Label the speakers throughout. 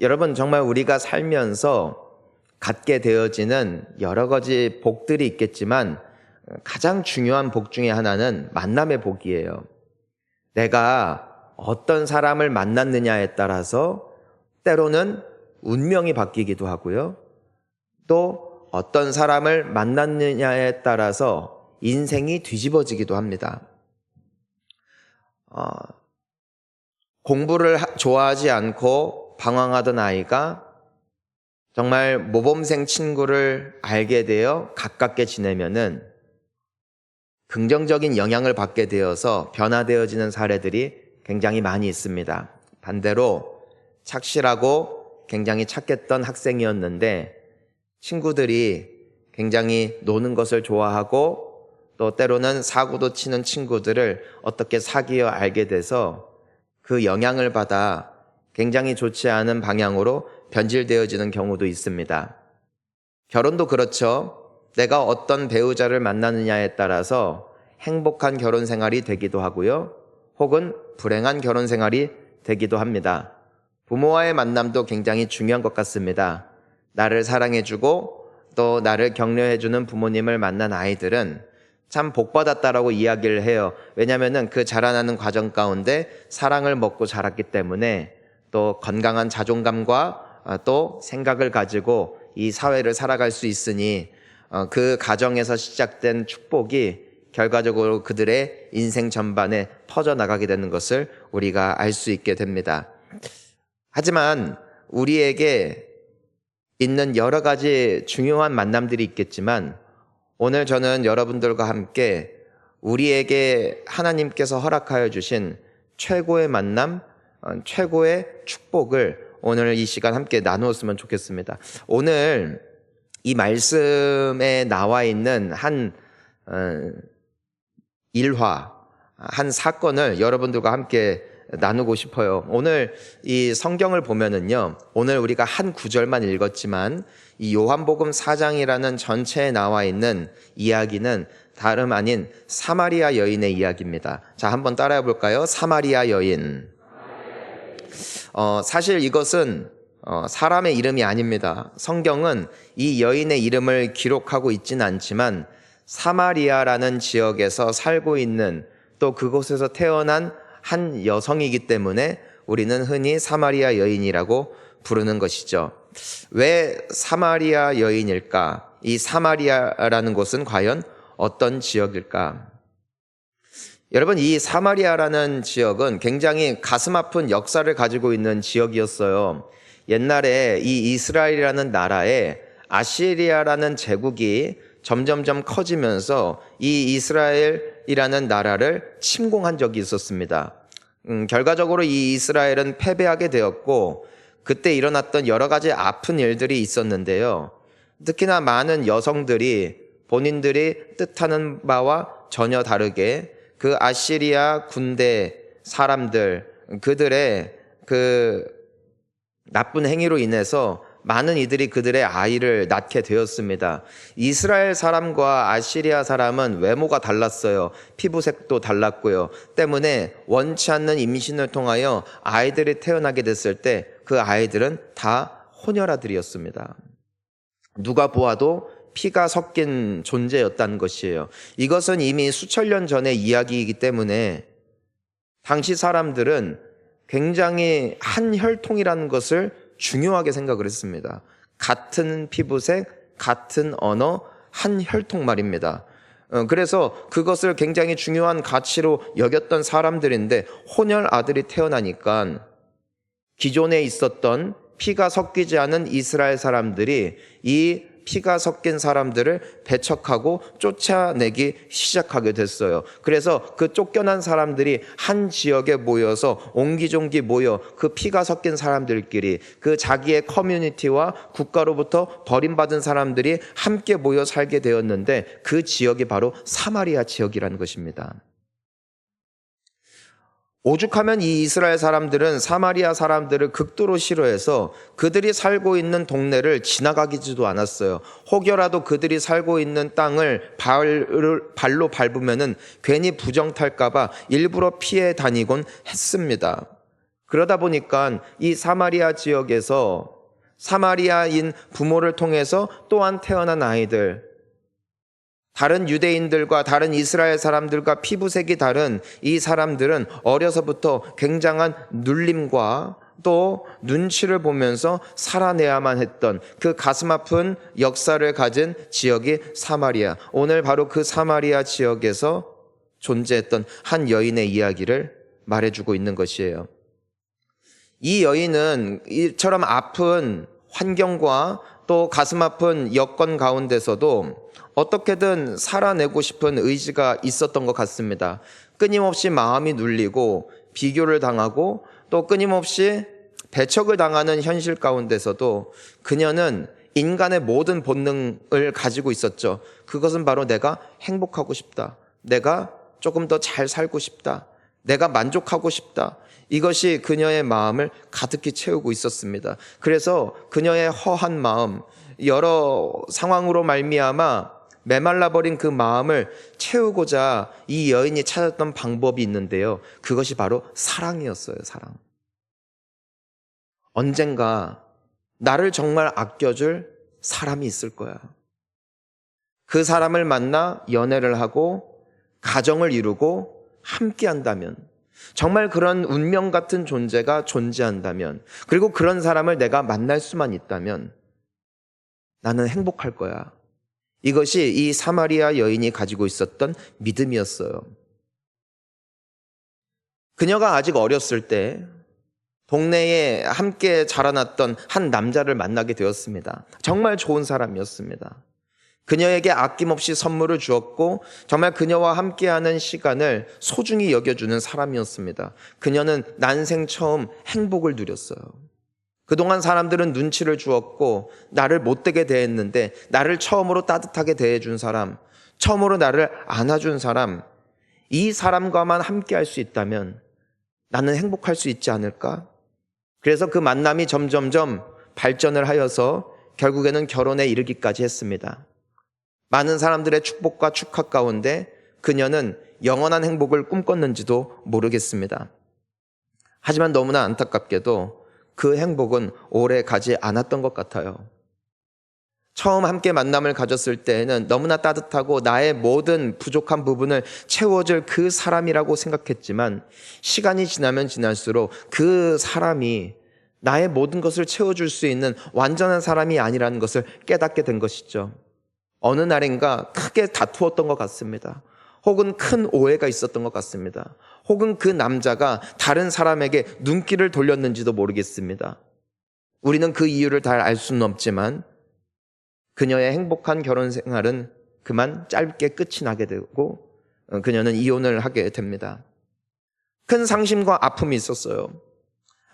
Speaker 1: 여러분, 정말 우리가 살면서 갖게 되어지는 여러 가지 복들이 있겠지만 가장 중요한 복 중에 하나는 만남의 복이에요. 내가 어떤 사람을 만났느냐에 따라서 때로는 운명이 바뀌기도 하고요. 또 어떤 사람을 만났느냐에 따라서 인생이 뒤집어지기도 합니다. 공부를 좋아하지 않고 방황하던 아이가 정말 모범생 친구를 알게 되어 가깝게 지내면은 긍정적인 영향을 받게 되어서 변화되어지는 사례들이 굉장히 많이 있습니다. 반대로 착실하고 굉장히 착했던 학생이었는데 친구들이 굉장히 노는 것을 좋아하고 또 때로는 사고도 치는 친구들을 어떻게 사귀어 알게 돼서 그 영향을 받아 굉장히 좋지 않은 방향으로 변질되어지는 경우도 있습니다. 결혼도 그렇죠. 내가 어떤 배우자를 만나느냐에 따라서 행복한 결혼 생활이 되기도 하고요. 혹은 불행한 결혼 생활이 되기도 합니다. 부모와의 만남도 굉장히 중요한 것 같습니다. 나를 사랑해주고 또 나를 격려해주는 부모님을 만난 아이들은 참 복받았다라고 이야기를 해요. 왜냐하면 그 자라나는 과정 가운데 사랑을 먹고 자랐기 때문에 또 건강한 자존감과 또 생각을 가지고 이 사회를 살아갈 수 있으니 그 가정에서 시작된 축복이 결과적으로 그들의 인생 전반에 퍼져나가게 되는 것을 우리가 알 수 있게 됩니다. 하지만 우리에게 있는 여러 가지 중요한 만남들이 있겠지만 오늘 저는 여러분들과 함께 우리에게 하나님께서 허락하여 주신 최고의 만남, 최고의 축복을 오늘 이 시간 함께 나누었으면 좋겠습니다. 오늘 이 말씀에 나와 있는 한 일화, 한 사건을 여러분들과 함께 나누고 싶어요. 오늘 이 성경을 보면은요, 오늘 우리가 한 구절만 읽었지만 이 요한복음 4장이라는 전체에 나와 있는 이야기는 다름 아닌 사마리아 여인의 이야기입니다. 자, 한번 따라해 볼까요? 사마리아 여인. 사실 이것은 사람의 이름이 아닙니다. 성경은 이 여인의 이름을 기록하고 있지는 않지만 사마리아라는 지역에서 살고 있는 또 그곳에서 태어난 한 여성이기 때문에 우리는 흔히 사마리아 여인이라고 부르는 것이죠. 왜 사마리아 여인일까? 이 사마리아라는 곳은 과연 어떤 지역일까? 여러분, 이 사마리아라는 지역은 굉장히 가슴 아픈 역사를 가지고 있는 지역이었어요. 옛날에 이 이스라엘이라는 나라에 아시리아라는 제국이 점점점 커지면서 이 이스라엘이라는 나라를 침공한 적이 있었습니다. 결과적으로 이 이스라엘은 패배하게 되었고 그때 일어났던 여러 가지 아픈 일들이 있었는데요. 특히나 많은 여성들이 본인들이 뜻하는 바와 전혀 다르게 그 아시리아 군대 사람들, 그들의 그 나쁜 행위로 인해서 많은 이들이 그들의 아이를 낳게 되었습니다. 이스라엘 사람과 아시리아 사람은 외모가 달랐어요. 피부색도 달랐고요. 때문에 원치 않는 임신을 통하여 아이들이 태어나게 됐을 때 그 아이들은 다 혼혈아들이었습니다. 누가 보아도 피가 섞인 존재였다는 것이에요. 이것은 이미 수천 년 전의 이야기이기 때문에 당시 사람들은 굉장히 한 혈통이라는 것을 중요하게 생각을 했습니다. 같은 피부색, 같은 언어, 한 혈통 말입니다. 그래서 그것을 굉장히 중요한 가치로 여겼던 사람들인데 혼혈 아들이 태어나니까 기존에 있었던 피가 섞이지 않은 이스라엘 사람들이 이 피가 섞인 사람들을 배척하고 쫓아내기 시작하게 됐어요. 그래서 그 쫓겨난 사람들이 한 지역에 모여서 옹기종기 모여 그 피가 섞인 사람들끼리 그 자기의 커뮤니티와 국가로부터 버림받은 사람들이 함께 모여 살게 되었는데 그 지역이 바로 사마리아 지역이라는 것입니다. 오죽하면 이 이스라엘 사람들은 사마리아 사람들을 극도로 싫어해서 그들이 살고 있는 동네를 지나가지도 않았어요. 혹여라도 그들이 살고 있는 땅을 발로 밟으면은 괜히 부정 탈까봐 일부러 피해 다니곤 했습니다. 그러다 보니까 이 사마리아 지역에서 사마리아인 부모를 통해서 또한 태어난 아이들, 다른 유대인들과 다른 이스라엘 사람들과 피부색이 다른 이 사람들은 어려서부터 굉장한 눌림과 또 눈치를 보면서 살아내야만 했던 그 가슴 아픈 역사를 가진 지역이 사마리아. 오늘 바로 그 사마리아 지역에서 존재했던 한 여인의 이야기를 말해주고 있는 것이에요. 이 여인은 이처럼 아픈 환경과 또 가슴 아픈 여건 가운데서도 어떻게든 살아내고 싶은 의지가 있었던 것 같습니다. 끊임없이 마음이 눌리고 비교를 당하고 또 끊임없이 배척을 당하는 현실 가운데서도 그녀는 인간의 모든 본능을 가지고 있었죠. 그것은 바로 내가 행복하고 싶다. 내가 조금 더 잘 살고 싶다. 내가 만족하고 싶다. 이것이 그녀의 마음을 가득히 채우고 있었습니다. 그래서 그녀의 허한 마음, 여러 상황으로 말미암아 메말라버린 그 마음을 채우고자 이 여인이 찾았던 방법이 있는데요. 그것이 바로 사랑이었어요. 사랑. 언젠가 나를 정말 아껴줄 사람이 있을 거야. 그 사람을 만나 연애를 하고 가정을 이루고 함께 한다면, 정말 그런 운명 같은 존재가 존재한다면, 그리고 그런 사람을 내가 만날 수만 있다면 나는 행복할 거야. 이것이 이 사마리아 여인이 가지고 있었던 믿음이었어요. 그녀가 아직 어렸을 때 동네에 함께 자라났던 한 남자를 만나게 되었습니다. 정말 좋은 사람이었습니다. 그녀에게 아낌없이 선물을 주었고 정말 그녀와 함께하는 시간을 소중히 여겨주는 사람이었습니다. 그녀는 난생 처음 행복을 누렸어요. 그동안 사람들은 눈치를 주었고 나를 못되게 대했는데 나를 처음으로 따뜻하게 대해준 사람, 처음으로 나를 안아준 사람, 이 사람과만 함께할 수 있다면 나는 행복할 수 있지 않을까? 그래서 그 만남이 점점점 발전을 하여서 결국에는 결혼에 이르기까지 했습니다. 많은 사람들의 축복과 축하 가운데 그녀는 영원한 행복을 꿈꿨는지도 모르겠습니다. 하지만 너무나 안타깝게도 그 행복은 오래 가지 않았던 것 같아요. 처음 함께 만남을 가졌을 때에는 너무나 따뜻하고 나의 모든 부족한 부분을 채워줄 그 사람이라고 생각했지만 시간이 지나면 지날수록 그 사람이 나의 모든 것을 채워줄 수 있는 완전한 사람이 아니라는 것을 깨닫게 된 것이죠. 어느 날인가 크게 다투었던 것 같습니다. 혹은 큰 오해가 있었던 것 같습니다. 혹은 그 남자가 다른 사람에게 눈길을 돌렸는지도 모르겠습니다. 우리는 그 이유를 다 알 수는 없지만 그녀의 행복한 결혼 생활은 그만 짧게 끝이 나게 되고 그녀는 이혼을 하게 됩니다. 큰 상심과 아픔이 있었어요.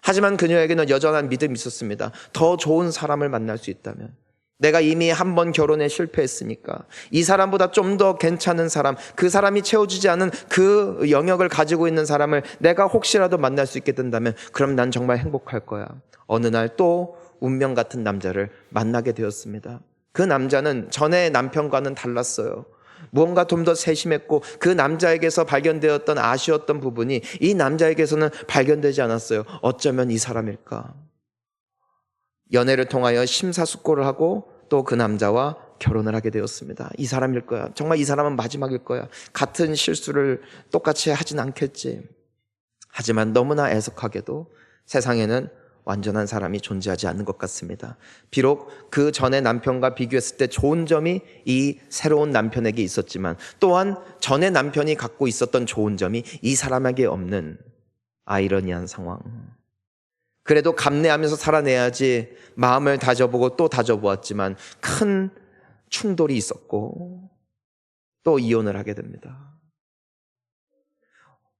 Speaker 1: 하지만 그녀에게는 여전한 믿음이 있었습니다. 더 좋은 사람을 만날 수 있다면, 내가 이미 한 번 결혼에 실패했으니까 이 사람보다 좀 더 괜찮은 사람, 그 사람이 채워주지 않은 그 영역을 가지고 있는 사람을 내가 혹시라도 만날 수 있게 된다면 그럼 난 정말 행복할 거야. 어느 날 또 운명 같은 남자를 만나게 되었습니다. 그 남자는 전에 남편과는 달랐어요. 무언가 좀 더 세심했고 그 남자에게서 발견되었던 아쉬웠던 부분이 이 남자에게서는 발견되지 않았어요. 어쩌면 이 사람일까? 연애를 통하여 심사숙고를 하고 또 그 남자와 결혼을 하게 되었습니다. 이 사람일 거야. 정말 이 사람은 마지막일 거야. 같은 실수를 똑같이 하진 않겠지. 하지만 너무나 애석하게도 세상에는 완전한 사람이 존재하지 않는 것 같습니다. 비록 그 전에 남편과 비교했을 때 좋은 점이 이 새로운 남편에게 있었지만 또한 전에 남편이 갖고 있었던 좋은 점이 이 사람에게 없는 아이러니한 상황. 그래도 감내하면서 살아내야지 마음을 다져보고 또 다져보았지만 큰 충돌이 있었고 또 이혼을 하게 됩니다.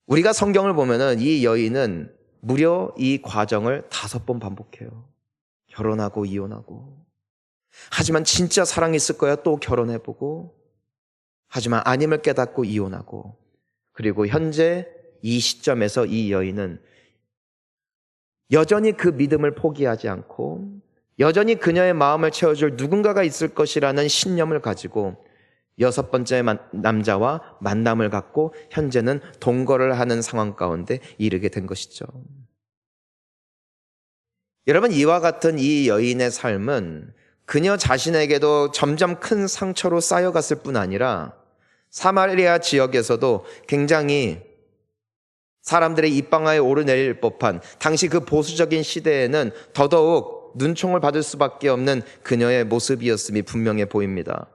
Speaker 1: 우리가 성경을 보면은 이 여인은 무려 이 과정을 5번 반복해요. 결혼하고 이혼하고. 하지만 진짜 사랑이 있을 거야 또 결혼해보고. 하지만 아님을 깨닫고 이혼하고. 그리고 현재 이 시점에서 이 여인은 여전히 그 믿음을 포기하지 않고 여전히 그녀의 마음을 채워줄 누군가가 있을 것이라는 신념을 가지고 6번째 남자와 만남을 갖고 현재는 동거를 하는 상황 가운데 이르게 된 것이죠. 여러분, 이와 같은 이 여인의 삶은 그녀 자신에게도 점점 큰 상처로 쌓여갔을 뿐 아니라 사마리아 지역에서도 굉장히 사람들의 입방아에 오르내릴 법한 당시 그 보수적인 시대에는 더더욱 눈총을 받을 수밖에 없는 그녀의 모습이었음이 분명해 보입니다.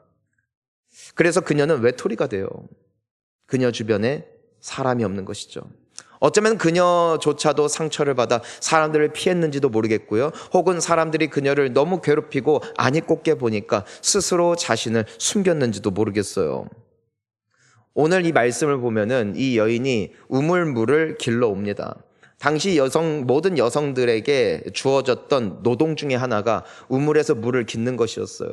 Speaker 1: 그래서 그녀는 외톨이가 돼요. 그녀 주변에 사람이 없는 것이죠. 어쩌면 그녀조차도 상처를 받아 사람들을 피했는지도 모르겠고요. 혹은 사람들이 그녀를 너무 괴롭히고 안이 꼽게 보니까 스스로 자신을 숨겼는지도 모르겠어요. 오늘 이 말씀을 보면은 이 여인이 우물물을 길러 옵니다. 당시 모든 여성들에게 주어졌던 노동 중에 하나가 우물에서 물을 깃는 것이었어요.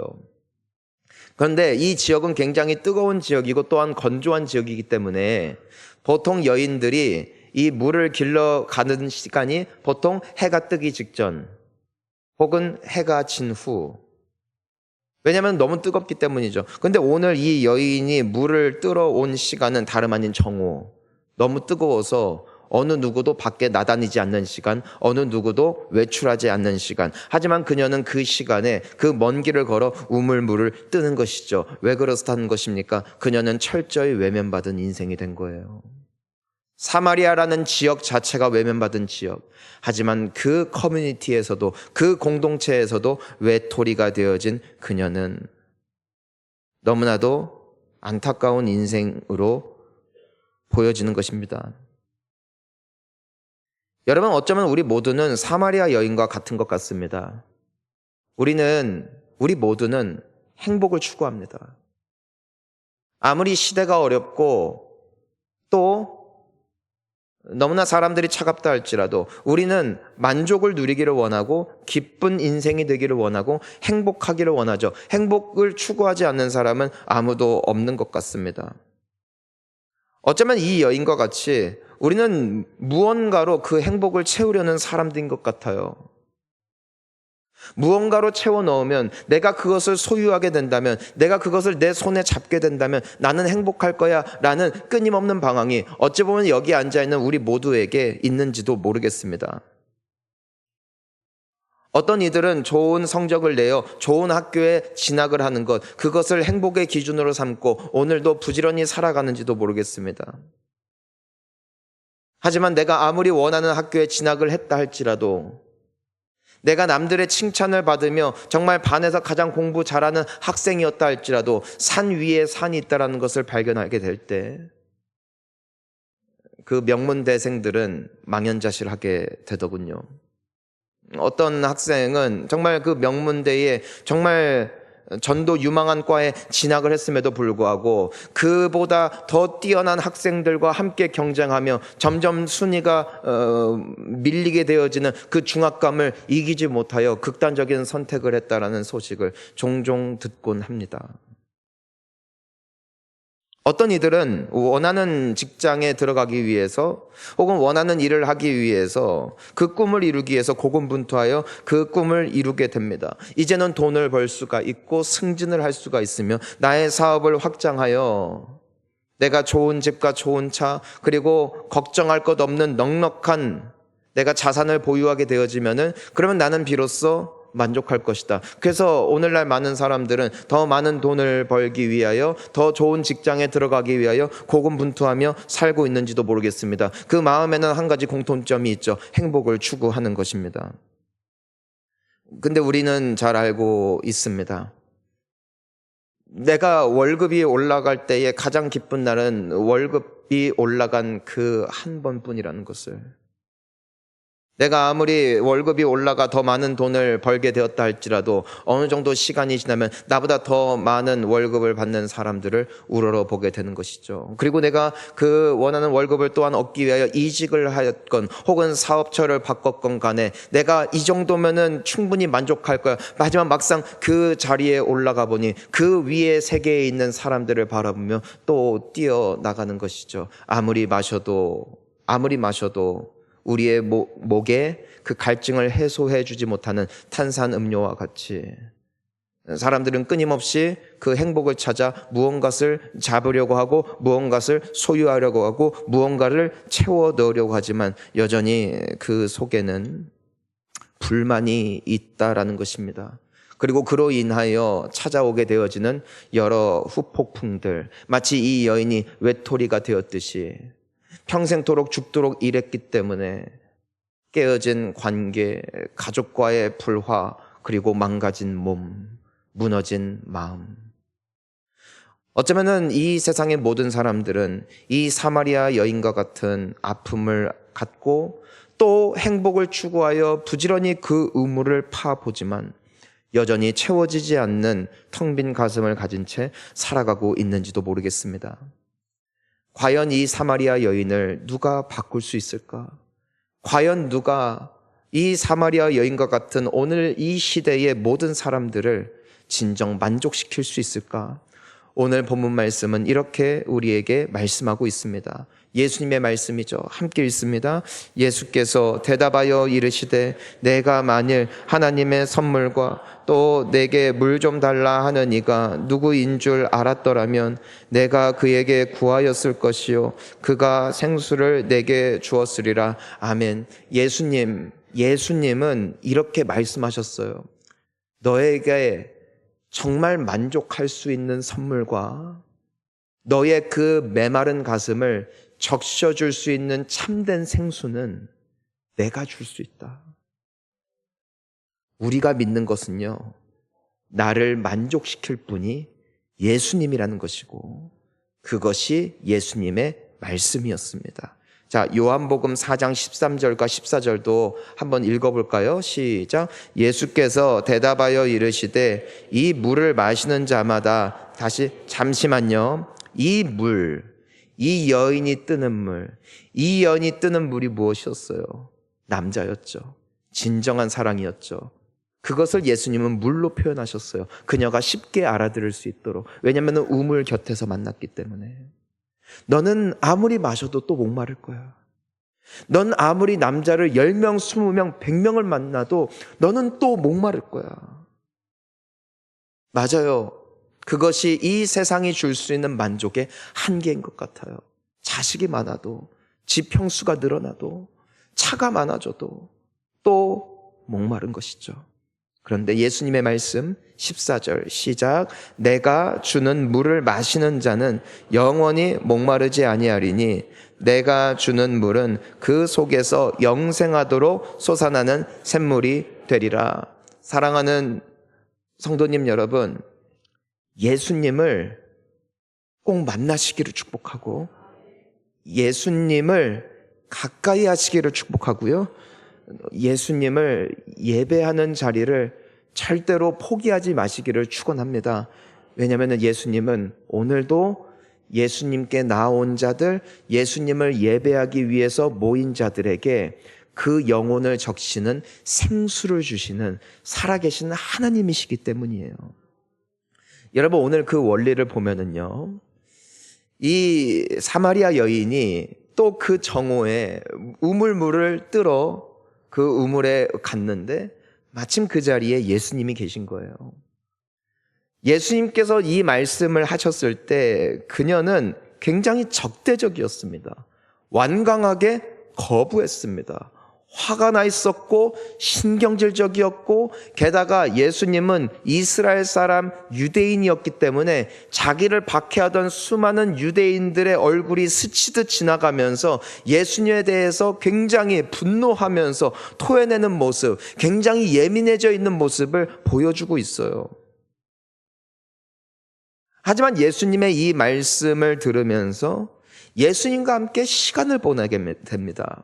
Speaker 1: 그런데 이 지역은 굉장히 뜨거운 지역이고 또한 건조한 지역이기 때문에 보통 여인들이 이 물을 길러 가는 시간이 보통 해가 뜨기 직전 혹은 해가 진 후, 왜냐하면 너무 뜨겁기 때문이죠. 그런데 오늘 이 여인이 물을 뜨러 온 시간은 다름 아닌 정오, 너무 뜨거워서 어느 누구도 밖에 나다니지 않는 시간, 어느 누구도 외출하지 않는 시간. 하지만 그녀는 그 시간에 그 먼 길을 걸어 우물물을 뜨는 것이죠. 왜 그렇다는 것입니까? 그녀는 철저히 외면받은 인생이 된 거예요. 사마리아라는 지역 자체가 외면받은 지역. 하지만 그 커뮤니티에서도, 그 공동체에서도 외톨이가 되어진 그녀는 너무나도 안타까운 인생으로 보여지는 것입니다. 여러분, 어쩌면 우리 모두는 사마리아 여인과 같은 것 같습니다. 우리 모두는 행복을 추구합니다. 아무리 시대가 어렵고 또 너무나 사람들이 차갑다 할지라도 우리는 만족을 누리기를 원하고 기쁜 인생이 되기를 원하고 행복하기를 원하죠. 행복을 추구하지 않는 사람은 아무도 없는 것 같습니다. 어쩌면 이 여인과 같이 우리는 무언가로 그 행복을 채우려는 사람들인 것 같아요. 무언가로 채워 넣으면, 내가 그것을 소유하게 된다면, 내가 그것을 내 손에 잡게 된다면 나는 행복할 거야 라는 끊임없는 방황이 어찌 보면 여기 앉아있는 우리 모두에게 있는지도 모르겠습니다. 어떤 이들은 좋은 성적을 내어 좋은 학교에 진학을 하는 것, 그것을 행복의 기준으로 삼고 오늘도 부지런히 살아가는지도 모르겠습니다. 하지만 내가 아무리 원하는 학교에 진학을 했다 할지라도, 내가 남들의 칭찬을 받으며 정말 반에서 가장 공부 잘하는 학생이었다 할지라도 산 위에 산이 있다는 것을 발견하게 될 때 그 명문대생들은 망연자실하게 되더군요. 어떤 학생은 정말 그 명문대에 정말 전도 유망한 과에 진학을 했음에도 불구하고 그보다 더 뛰어난 학생들과 함께 경쟁하며 점점 순위가 밀리게 되어지는 그 중압감을 이기지 못하여 극단적인 선택을 했다라는 소식을 종종 듣곤 합니다. 어떤 이들은 원하는 직장에 들어가기 위해서 혹은 원하는 일을 하기 위해서 그 꿈을 이루기 위해서 고군분투하여 그 꿈을 이루게 됩니다. 이제는 돈을 벌 수가 있고 승진을 할 수가 있으며 나의 사업을 확장하여 내가 좋은 집과 좋은 차 그리고 걱정할 것 없는 넉넉한 내가 자산을 보유하게 되어지면은 그러면 나는 비로소 만족할 것이다. 그래서 오늘날 많은 사람들은 더 많은 돈을 벌기 위하여 더 좋은 직장에 들어가기 위하여 고군분투하며 살고 있는지도 모르겠습니다. 그 마음에는 한 가지 공통점이 있죠. 행복을 추구하는 것입니다. 근데 우리는 잘 알고 있습니다. 내가 월급이 올라갈 때에 가장 기쁜 날은 월급이 올라간 그 한 번뿐이라는 것을, 내가 아무리 월급이 올라가 더 많은 돈을 벌게 되었다 할지라도 어느 정도 시간이 지나면 나보다 더 많은 월급을 받는 사람들을 우러러보게 되는 것이죠. 그리고 내가 그 원하는 월급을 또한 얻기 위하여 이직을 하였건 혹은 사업처를 바꿨건 간에 내가 이 정도면은 충분히 만족할 거야. 하지만 막상 그 자리에 올라가 보니 그 위에 세계에 있는 사람들을 바라보며 또 뛰어나가는 것이죠. 아무리 마셔도 우리의 목에 그 갈증을 해소해 주지 못하는 탄산 음료와 같이 사람들은 끊임없이 그 행복을 찾아 무언가를 잡으려고 하고 무언가를 소유하려고 하고 무언가를 채워 넣으려고 하지만 여전히 그 속에는 불만이 있다라는 것입니다. 그리고 그로 인하여 찾아오게 되어지는 여러 후폭풍들, 마치 이 여인이 외톨이가 되었듯이 평생토록 죽도록 일했기 때문에 깨어진 관계, 가족과의 불화, 그리고 망가진 몸, 무너진 마음. 어쩌면은 이 세상의 모든 사람들은 이 사마리아 여인과 같은 아픔을 갖고 또 행복을 추구하여 부지런히 그 의무를 파보지만 여전히 채워지지 않는 텅 빈 가슴을 가진 채 살아가고 있는지도 모르겠습니다. 과연 이 사마리아 여인을 누가 바꿀 수 있을까? 과연 누가 이 사마리아 여인과 같은 오늘 이 시대의 모든 사람들을 진정 만족시킬 수 있을까? 오늘 본문 말씀은 이렇게 우리에게 말씀하고 있습니다. 예수님의 말씀이죠. 함께 읽습니다. 예수께서 대답하여 이르시되 내가 만일 하나님의 선물과 또 내게 물 좀 달라 하는 이가 누구인 줄 알았더라면 내가 그에게 구하였을 것이요 그가 생수를 내게 주었으리라. 아멘. 예수님은 이렇게 말씀하셨어요. 너에게 정말 만족할 수 있는 선물과 너의 그 메마른 가슴을 적셔줄 수 있는 참된 생수는 내가 줄 수 있다. 우리가 믿는 것은요, 나를 만족시킬 분이 예수님이라는 것이고 그것이 예수님의 말씀이었습니다. 자, 요한복음 4장 13절과 14절도 한번 읽어볼까요? 시작. 예수께서 대답하여 이르시되 이 물을 마시는 자마다, 다시 잠시만요. 이 물, 이 여인이 뜨는 물, 이 여인이 뜨는 물이 무엇이었어요? 남자였죠. 진정한 사랑이었죠. 그것을 예수님은 물로 표현하셨어요. 그녀가 쉽게 알아들을 수 있도록. 왜냐하면 우물 곁에서 만났기 때문에. 너는 아무리 마셔도 또 목마를 거야. 넌 아무리 남자를 10명, 20명, 100명을 만나도 너는 또 목마를 거야. 맞아요. 그것이 이 세상이 줄 수 있는 만족의 한계인 것 같아요. 자식이 많아도, 집 평수가 늘어나도, 차가 많아져도 또 목마른 것이죠. 그런데 예수님의 말씀 14절 시작. 내가 주는 물을 마시는 자는 영원히 목마르지 아니하리니 내가 주는 물은 그 속에서 영생하도록 솟아나는 샘물이 되리라. 사랑하는 성도님 여러분, 예수님을 꼭 만나시기를 축복하고 예수님을 가까이 하시기를 축복하고요, 예수님을 예배하는 자리를 절대로 포기하지 마시기를 축원합니다. 왜냐하면 예수님은 오늘도 예수님께 나온 자들, 예수님을 예배하기 위해서 모인 자들에게 그 영혼을 적시는 생수를 주시는 살아계신 하나님이시기 때문이에요. 여러분, 오늘 그 원리를 보면은요, 이 사마리아 여인이 또 그 정오에 우물물을 뜨러 그 우물에 갔는데 마침 그 자리에 예수님이 계신 거예요. 예수님께서 이 말씀을 하셨을 때 그녀는 굉장히 적대적이었습니다. 완강하게 거부했습니다. 화가 나 있었고 신경질적이었고, 게다가 예수님은 이스라엘 사람 유대인이었기 때문에 자기를 박해하던 수많은 유대인들의 얼굴이 스치듯 지나가면서 예수님에 대해서 굉장히 분노하면서 토해내는 모습, 굉장히 예민해져 있는 모습을 보여주고 있어요. 하지만 예수님의 이 말씀을 들으면서 예수님과 함께 시간을 보내게 됩니다.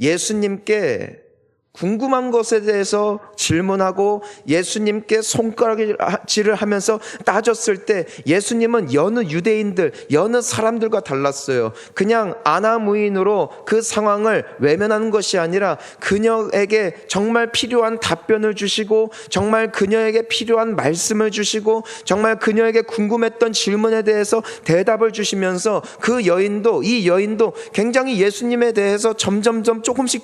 Speaker 1: 예수님께 궁금한 것에 대해서 질문하고 예수님께 손가락질을 하면서 따졌을 때 예수님은 여느 유대인들, 여느 사람들과 달랐어요. 그냥 아나무인으로 그 상황을 외면하는 것이 아니라 그녀에게 정말 필요한 답변을 주시고, 정말 그녀에게 필요한 말씀을 주시고, 정말 그녀에게 궁금했던 질문에 대해서 대답을 주시면서 이 여인도 굉장히 예수님에 대해서 점점점 조금씩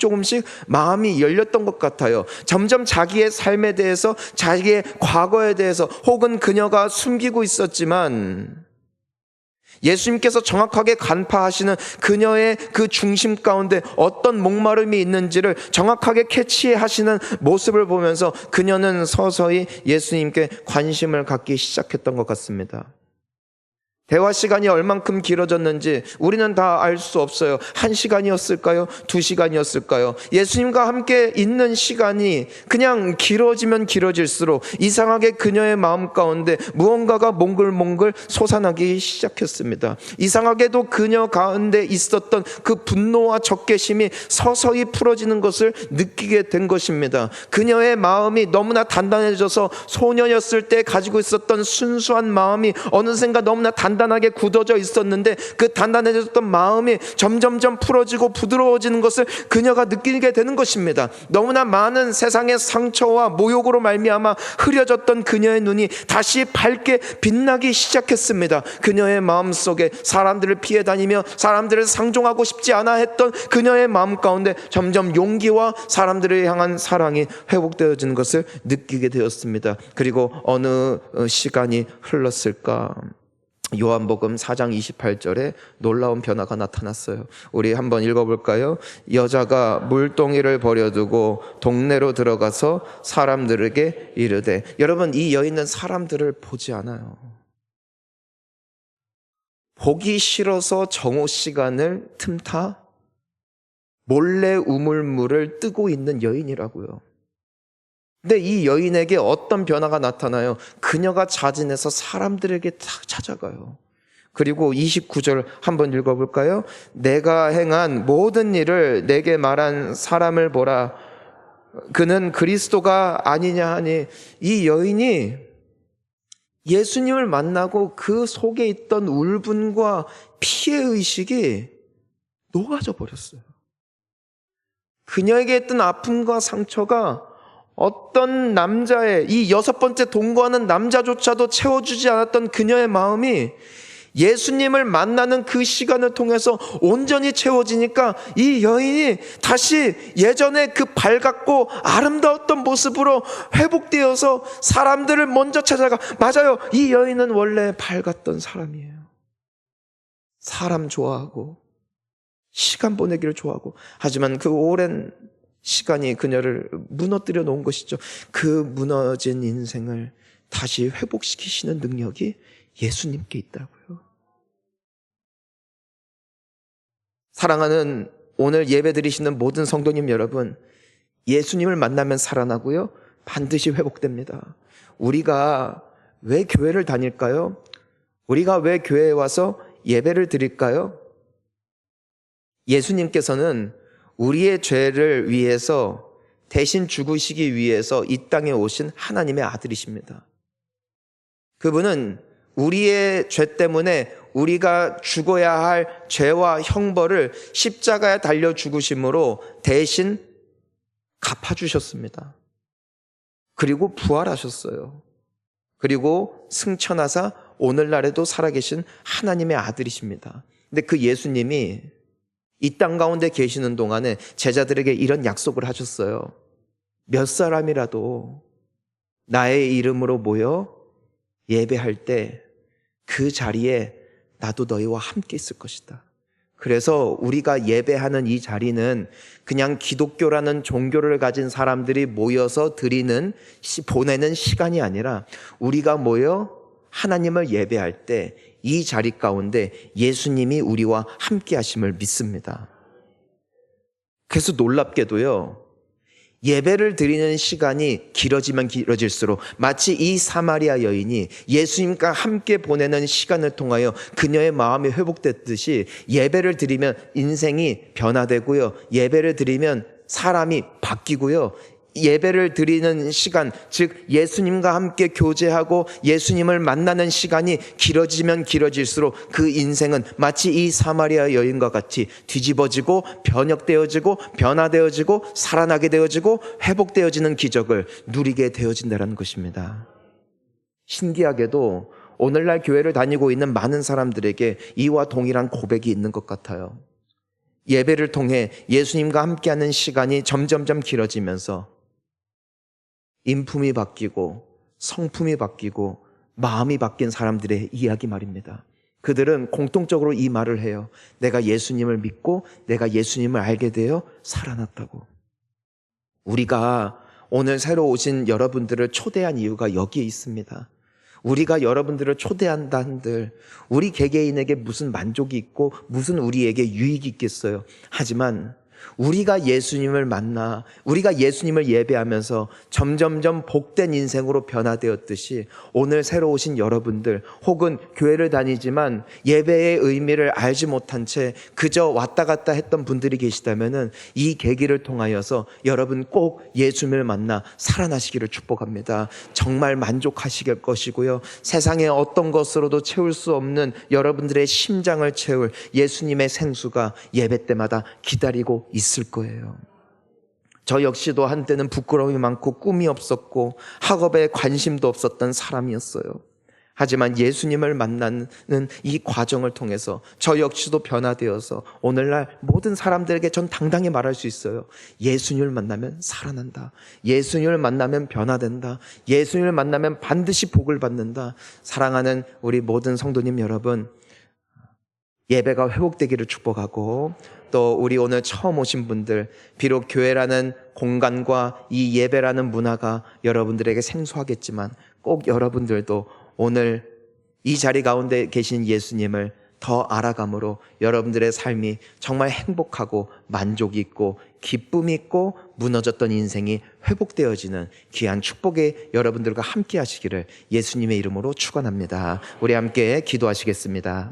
Speaker 1: 마음이 열렸던 것 같아요. 점점 자기의 삶에 대해서, 자기의 과거에 대해서, 혹은 그녀가 숨기고 있었지만 예수님께서 정확하게 간파하시는 그녀의 그 중심 가운데 어떤 목마름이 있는지를 정확하게 캐치하시는 모습을 보면서 그녀는 서서히 예수님께 관심을 갖기 시작했던 것 같습니다. 대화 시간이 얼만큼 길어졌는지 우리는 다 알 수 없어요. 1시간이었을까요? 2시간이었을까요? 예수님과 함께 있는 시간이 그냥 길어지면 길어질수록 이상하게 그녀의 마음 가운데 무언가가 몽글몽글 솟아나기 시작했습니다. 이상하게도 그녀 가운데 있었던 그 분노와 적개심이 서서히 풀어지는 것을 느끼게 된 것입니다. 그녀의 마음이 너무나 단단해져서 소녀였을 때 가지고 있었던 순수한 마음이 어느샌가 너무나 단단하게 굳어져 있었는데 그 단단해졌던 마음이 점점점 풀어지고 부드러워지는 것을 그녀가 느끼게 되는 것입니다. 너무나 많은 세상의 상처와 모욕으로 말미암아 흐려졌던 그녀의 눈이 다시 밝게 빛나기 시작했습니다. 그녀의 마음속에 사람들을 피해 다니며 사람들을 상종하고 싶지 않아 했던 그녀의 마음 가운데 점점 용기와 사람들을 향한 사랑이 회복되어지는 것을 느끼게 되었습니다. 그리고 어느 시간이 흘렀을까? 요한복음 4장 28절에 놀라운 변화가 나타났어요. 우리 한번 읽어볼까요? 여자가 물동이를 버려두고 동네로 들어가서 사람들에게 이르되, 여러분, 이 여인은 사람들을 보지 않아요. 보기 싫어서 정오 시간을 틈타 몰래 우물물을 뜨고 있는 여인이라고요. 근데 이 여인에게 어떤 변화가 나타나요? 그녀가 자진해서 사람들에게 찾아가요. 그리고 29절 한번 읽어볼까요? 내가 행한 모든 일을 내게 말한 사람을 보라. 그는 그리스도가 아니냐 하니, 이 여인이 예수님을 만나고 그 속에 있던 울분과 피해의식이 녹아져 버렸어요. 그녀에게 있던 아픔과 상처가 어떤 남자의, 이 6번째 동거하는 남자조차도 채워주지 않았던 그녀의 마음이 예수님을 만나는 그 시간을 통해서 온전히 채워지니까 이 여인이 다시 예전에 그 밝았고 아름다웠던 모습으로 회복되어서 사람들을 먼저 찾아가. 맞아요, 이 여인은 원래 밝았던 사람이에요. 사람 좋아하고 시간 보내기를 좋아하고, 하지만 그 오랜 시간이 그녀를 무너뜨려 놓은 것이죠. 그 무너진 인생을 다시 회복시키시는 능력이 예수님께 있다고요. 사랑하는 오늘 예배 드리시는 모든 성도님 여러분, 예수님을 만나면 살아나고요, 반드시 회복됩니다. 우리가 왜 교회를 다닐까요? 우리가 왜 교회에 와서 예배를 드릴까요? 예수님께서는 우리의 죄를 위해서 대신 죽으시기 위해서 이 땅에 오신 하나님의 아들이십니다. 그분은 우리의 죄 때문에 우리가 죽어야 할 죄와 형벌을 십자가에 달려 죽으심으로 대신 갚아주셨습니다. 그리고 부활하셨어요. 그리고 승천하사 오늘날에도 살아계신 하나님의 아들이십니다. 근데 그 예수님이 이 땅 가운데 계시는 동안에 제자들에게 이런 약속을 하셨어요. 몇 사람이라도 나의 이름으로 모여 예배할 때 그 자리에 나도 너희와 함께 있을 것이다. 그래서 우리가 예배하는 이 자리는 그냥 기독교라는 종교를 가진 사람들이 모여서 보내는 시간이 아니라 우리가 모여 하나님을 예배할 때 이 자리 가운데 예수님이 우리와 함께 하심을 믿습니다. 그래서 놀랍게도요, 예배를 드리는 시간이 길어지면 길어질수록 마치 이 사마리아 여인이 예수님과 함께 보내는 시간을 통하여 그녀의 마음이 회복됐듯이 예배를 드리면 인생이 변화되고요, 예배를 드리면 사람이 바뀌고요, 예배를 드리는 시간, 즉 예수님과 함께 교제하고 예수님을 만나는 시간이 길어지면 길어질수록 그 인생은 마치 이 사마리아 여인과 같이 뒤집어지고 변혁되어지고 변화되어지고 살아나게 되어지고 회복되어지는 기적을 누리게 되어진다는 것입니다. 신기하게도 오늘날 교회를 다니고 있는 많은 사람들에게 이와 동일한 고백이 있는 것 같아요. 예배를 통해 예수님과 함께하는 시간이 점점점 길어지면서 인품이 바뀌고 성품이 바뀌고 마음이 바뀐 사람들의 이야기 말입니다. 그들은 공통적으로 이 말을 해요. 내가 예수님을 믿고 내가 예수님을 알게 되어 살아났다고. 우리가 오늘 새로 오신 여러분들을 초대한 이유가 여기에 있습니다. 우리가 여러분들을 초대한다 한들 우리 개개인에게 무슨 만족이 있고 무슨 우리에게 유익이 있겠어요. 하지만 우리가 예수님을 만나 우리가 예수님을 예배하면서 점점점 복된 인생으로 변화되었듯이 오늘 새로 오신 여러분들 혹은 교회를 다니지만 예배의 의미를 알지 못한 채 그저 왔다 갔다 했던 분들이 계시다면 이 계기를 통하여서 여러분 꼭 예수님을 만나 살아나시기를 축복합니다. 정말 만족하시길 것이고요. 세상의 어떤 것으로도 채울 수 없는 여러분들의 심장을 채울 예수님의 생수가 예배 때마다 기다리고 있을 거예요. 저 역시도 한때는 부끄러움이 많고 꿈이 없었고 학업에 관심도 없었던 사람이었어요. 하지만 예수님을 만나는 이 과정을 통해서 저 역시도 변화되어서 오늘날 모든 사람들에게 전 당당히 말할 수 있어요. 예수님을 만나면 살아난다. 예수님을 만나면 변화된다. 예수님을 만나면 반드시 복을 받는다. 사랑하는 우리 모든 성도님 여러분, 예배가 회복되기를 축복하고 또 우리 오늘 처음 오신 분들 비록 교회라는 공간과 이 예배라는 문화가 여러분들에게 생소하겠지만 꼭 여러분들도 오늘 이 자리 가운데 계신 예수님을 더 알아감으로 여러분들의 삶이 정말 행복하고 만족이 있고 기쁨이 있고 무너졌던 인생이 회복되어지는 귀한 축복의 여러분들과 함께 하시기를 예수님의 이름으로 축원합니다. 우리 함께 기도하시겠습니다.